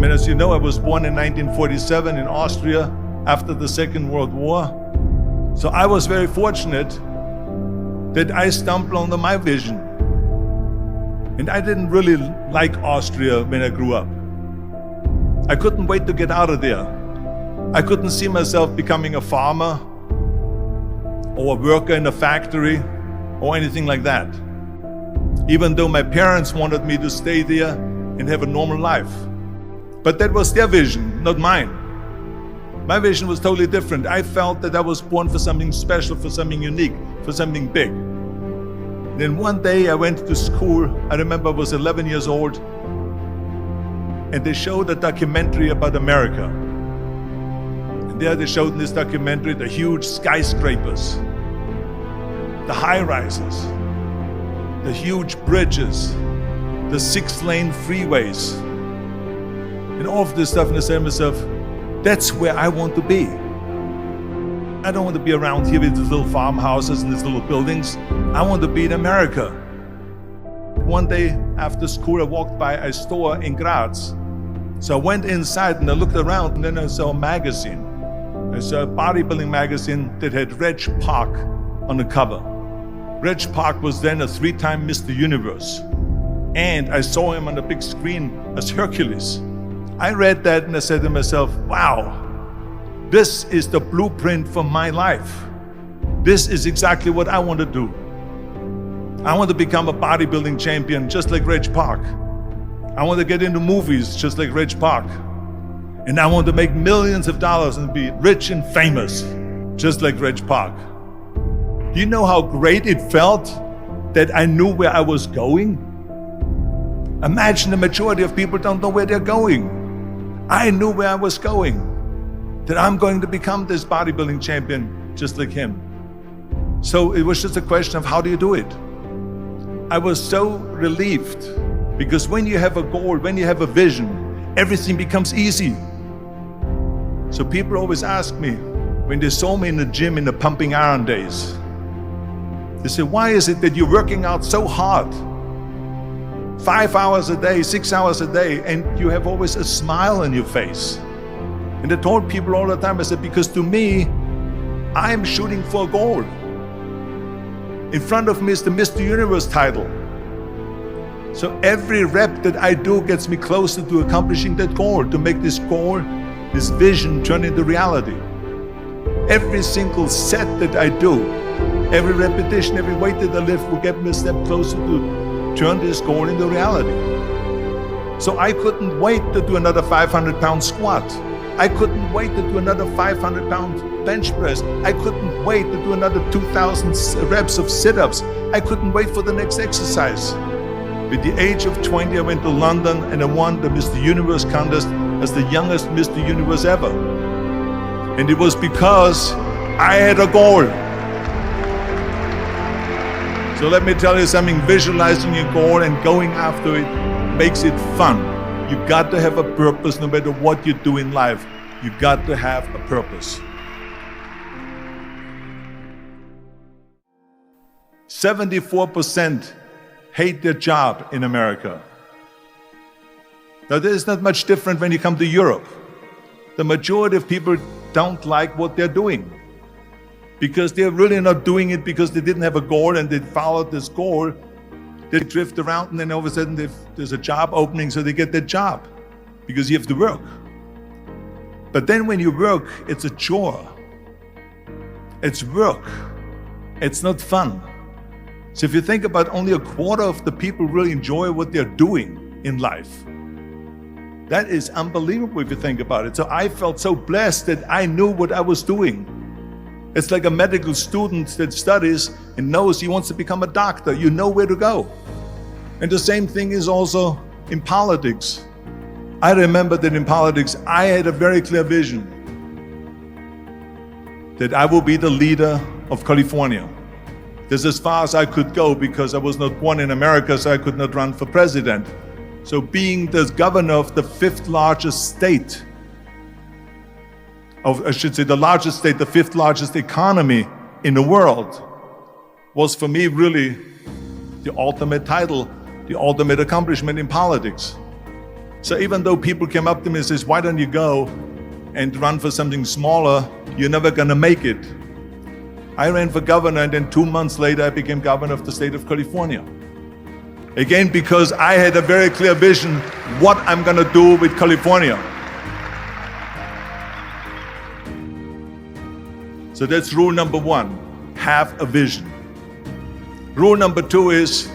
mean, as you know, I was born in 1947 in Austria after the Second World War. So I was very fortunate that I stumbled onto my vision. And I didn't really like Austria when I grew up. I couldn't wait to get out of there. I couldn't see myself becoming a farmer or a worker in a factory or anything like that. Even though my parents wanted me to stay there and have a normal life. But that was their vision, not mine. My vision was totally different. I felt that I was born for something special, for something unique, for something big. Then one day I went to school. I remember I was 11 years old, and they showed a documentary about America. And there they showed in this documentary the huge skyscrapers, the high-rises, the huge bridges, the 6-lane freeways, and all of this stuff. And I said to myself, that's where I want to be. I don't want to be around here with these little farmhouses and these little buildings. I want to be in America. One day after school, I walked by a store in Graz. So I went inside and I looked around, and then I saw a magazine. I saw a bodybuilding magazine that had Reg Park on the cover. Reg Park was then a 3-time Mr. Universe. And I saw him on the big screen as Hercules. I read that and I said to myself, wow, this is the blueprint for my life. This is exactly what I want to do. I want to become a bodybuilding champion just like Reg Park. I want to get into movies just like Reg Park. And I want to make millions of dollars and be rich and famous just like Reg Park. Do you know how great it felt that I knew where I was going? Imagine the majority of people don't know where they're going. I knew where I was going, that I'm going to become this bodybuilding champion just like him. So it was just a question of how do you do it? I was so relieved because when you have a goal, when you have a vision, everything becomes easy. So people always ask me, when they saw me in the gym in the pumping iron days, they say, why is it that you're working out so hard? 5 hours a day, 6 hours a day, and you have always a smile on your face. And I told people all the time, I said, because to me, I'm shooting for a goal. In front of me is the Mr. Universe title. So every rep that I do gets me closer to accomplishing that goal, to make this goal, this vision turn into reality. Every single set that I do, every repetition, every weight that I lift will get me a step closer to turn this goal into reality. So I couldn't wait to do another 500-pound squat. I couldn't wait to do another 500-pound bench press. I couldn't wait to do another 2,000 reps of sit-ups. I couldn't wait for the next exercise. At the age of 20, I went to London and I won the Mr. Universe contest as the youngest Mr. Universe ever. And it was because I had a goal. So let me tell you something, visualizing your goal and going after it makes it fun. You got to have a purpose no matter what you do in life. You got to have a purpose. 74% hate their job in America. Now there is not much different when you come to Europe. The majority of people don't like what they're doing, because they're really not doing it because they didn't have a goal and they followed this goal. They drift around and then all of a sudden there's a job opening, so they get that job because you have to work. But then when you work, it's a chore. It's work. It's not fun. So if you think about, only a quarter of the people really enjoy what they're doing in life. That is unbelievable if you think about it. So I felt so blessed that I knew what I was doing. It's like a medical student that studies and knows he wants to become a doctor. You know where to go. And the same thing is also in politics. I remember that in politics, I had a very clear vision that I will be the leader of California. That's as far as I could go because I was not born in America, so I could not run for president. So being the governor of the 5th largest state, I should say the largest state, the 5th largest economy in the world, was for me really the ultimate title, the ultimate accomplishment in politics. So even though people came up to me and says, why don't you go and run for something smaller? You're never gonna make it. I ran for governor, and then 2 months later I became governor of the state of California. Again, because I had a very clear vision what I'm gonna do with California. So that's rule number one, have a vision. Rule number two is,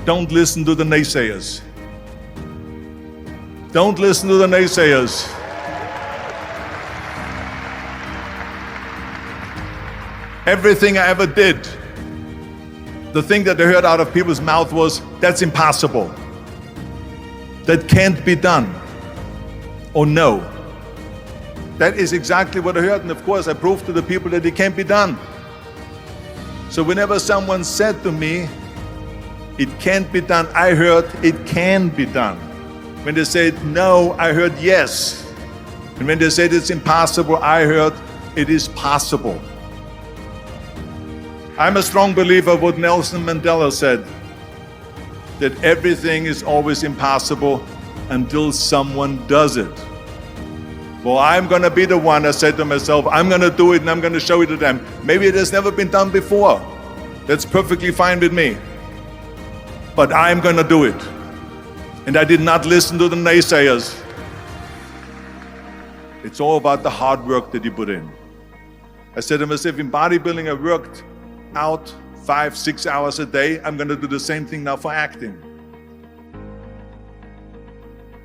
don't listen to the naysayers. Don't listen to the naysayers. Everything I ever did, the thing that I heard out of people's mouth was, that's impossible. That can't be done. Or no. That is exactly what I heard, and of course I proved to the people that it can't be done. So whenever someone said to me, it can't be done, I heard, it can be done. When they said no, I heard yes. And when they said it's impossible, I heard, it is possible. I'm a strong believer of what Nelson Mandela said, that everything is always impossible until someone does it. Well, I'm gonna be the one, I said to myself, I'm gonna do it and I'm gonna show it to them. Maybe it has never been done before. That's perfectly fine with me. But I'm gonna do it. And I did not listen to the naysayers. It's all about the hard work that you put in. I said to myself, in bodybuilding I worked out 5-6 hours a day. I'm gonna do the same thing now for acting.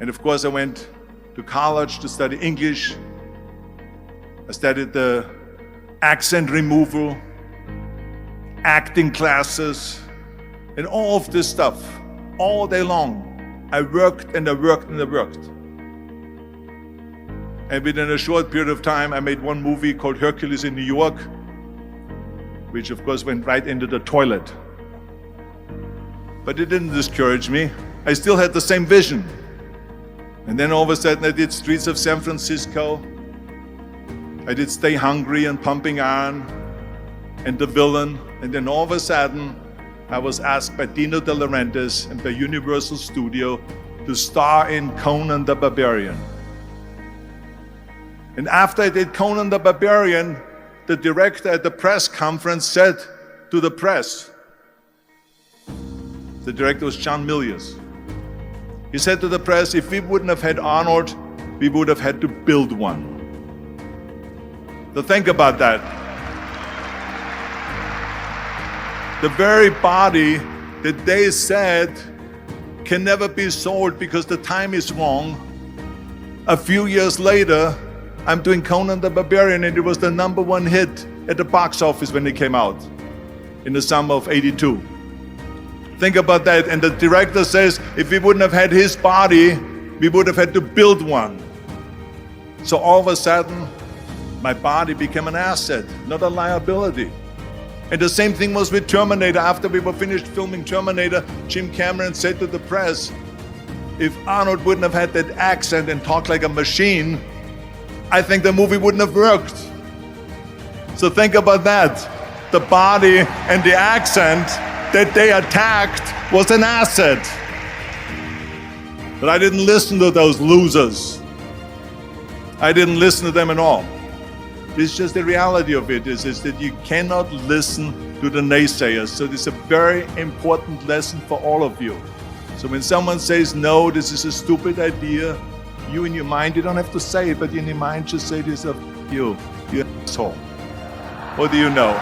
And of course I went to college to study English. I studied the accent removal, acting classes, and all of this stuff, all day long. I worked and I worked and I worked. And within a short period of time, I made one movie called Hercules in New York, which of course went right into the toilet. But it didn't discourage me. I still had the same vision. And then all of a sudden I did Streets of San Francisco. I did Stay Hungry and Pumping Iron and The Villain. And then all of a sudden I was asked by Dino De Laurentiis and by Universal Studio to star in Conan the Barbarian. And after I did Conan the Barbarian, the director at the press conference said to the press, the director was John Milius. He said to the press, if we wouldn't have had Arnold, we would have had to build one. So think about that. The very body that they said can never be sold because the time is wrong. A few years later, I'm doing Conan the Barbarian, and it was the #1 hit at the box office when it came out in the summer of '82. Think about that. And the director says, if we wouldn't have had his body, we would have had to build one. So all of a sudden, my body became an asset, not a liability. And the same thing was with Terminator. After we were finished filming Terminator, Jim Cameron said to the press, if Arnold wouldn't have had that accent and talked like a machine, I think the movie wouldn't have worked. So think about that. The body and the accent that they attacked was an asset. But I didn't listen to those losers. I didn't listen to them at all. It's just the reality of it is that you cannot listen to the naysayers. So this is a very important lesson for all of you. So when someone says, no, this is a stupid idea, you in your mind, you don't have to say it, but in your mind just say to yourself, you asshole. What do you know?